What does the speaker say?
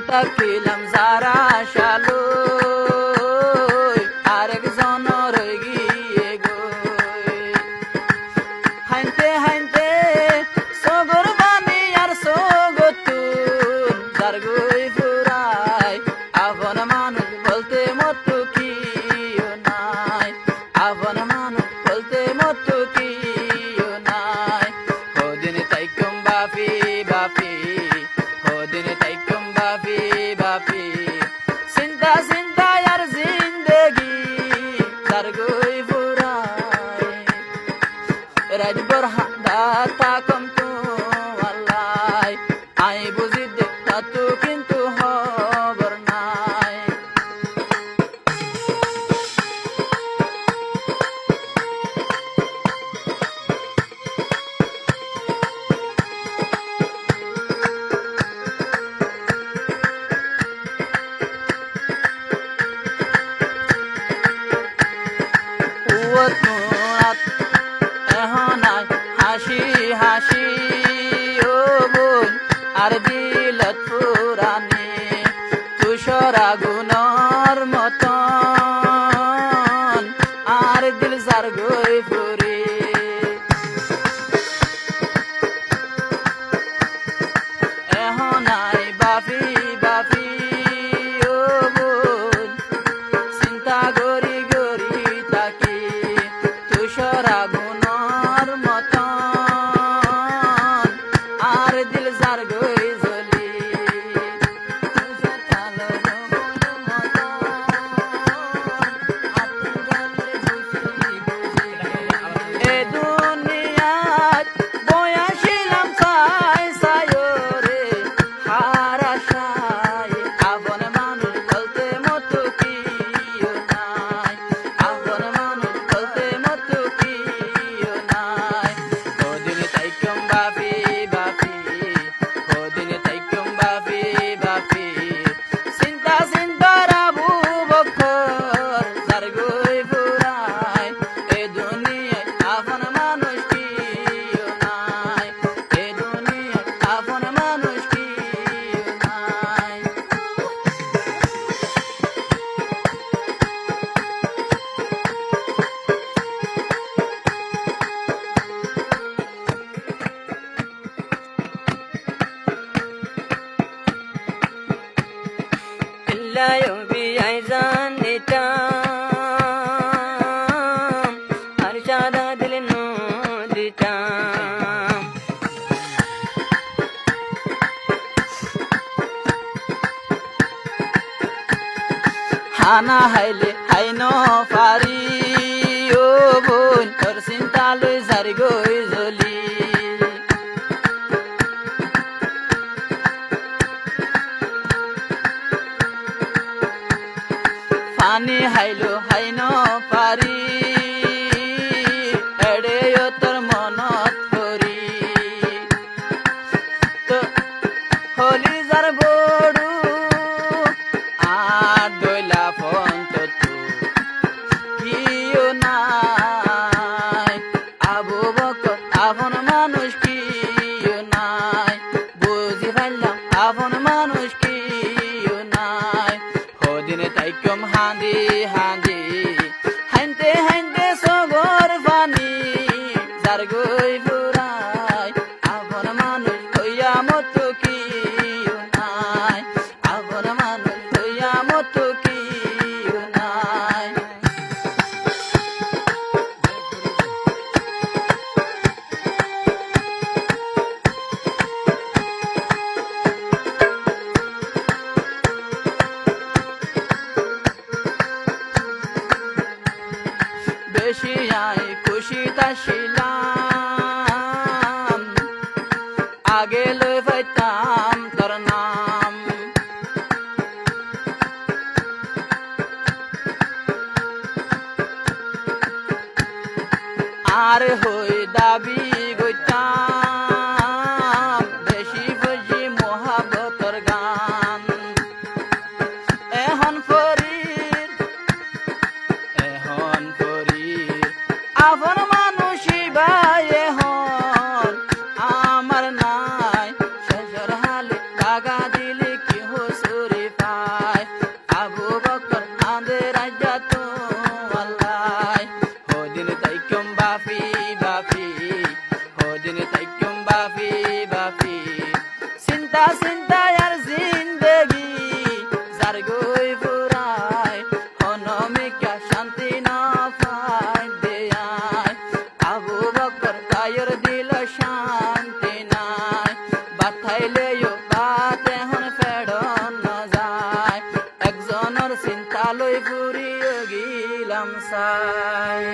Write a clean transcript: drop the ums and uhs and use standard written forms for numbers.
তাকিলাম যারা শালো আরেকজন রয়ে গিয়ে গই হাইতে হাইতে সগর বানি আর সগতুন যার গই ফুরাই আপন মানুষ বলতে মতো কি নাই আপন মানুষ বলতে মতো কি নাই হদিন তাইকুম বাপি বাপি হদিন তাইকুম বাপি বাপি চিন্তা চিন্তা আর জিন্দেগি যার গই ফুরাই রাজবর হাদা তাকম তো আল্লাহ আই বুঝি দেখতা তো কিন্তু খবর নাই হাসি হাসি ও বোন আর দিলত পুরানি তুষর আগুনর মতন আর দিল যার গই ফুরি এহনাই বাপি বাপি ও বোন চিন্তা গরি গরি তাকি তুষর আগুনর মতন আর দিল যার গই জ্বলি এ দুনিয়াত বয়াছিলাম চাই সায়রে হারাশাই আপন মানুষ বলতে মতো কি নাই আপন মানুষ বলতে মতো কি নাই হদিন তাইকুম বাপি বাপি হদিন তাইকুম বাপি বাপি চিন্তা চিন্তা রাবু বকর যার গই ফুরাই এ দুনিয়ায় আপন মানুষ কি নাই এ দুনিয়ায় আপন মানুষ কি নাই إلا يوم بعيزان نتام أرشاد دل نودتام হানা হাইলে হাইনো পারি ও বোন তোর চিন্তা লই যারি গই জ্বলি পানি হাইলো হাইনো পারি এড়ে তোর মনত করি তো হলি যার বড়ু আর দইলা ফন্ত তু কিও নাই আবু বকর আপন মানুষ কিও নাই বুঝি পাইলাম আপন মানুষ কিও নাই হদিন তাইকুম হাঁদি হাঁদি হাইতে হাইতে সগর পানি যার গই ফুরাই আপন মানুষ হইয়া মতো কি নাই আপন মানুষ হইয়া মতো কি নাই বেশি আই খুশি তাছিলাম আগে লই পাইতাম তোর নাম আর হই দাবি গইতাম বেশি বুঝি মহাবতর গান এখন ফরির আপন মানুষই ভাই এখন আমার নাই শেষর হালে টাকা দিলে কি হসুর চিন্তায় আর জিন্দেগি যার গই ফুরায় অনমিকা শান্তি না পায় দেয়ায় আবু বকর তাইর দিল শান্তি নাই বাথাইলেও বাত এখন ফেড়ন না যায় একজনের চিন্তা লই পুরিয়ে গিলাম সাই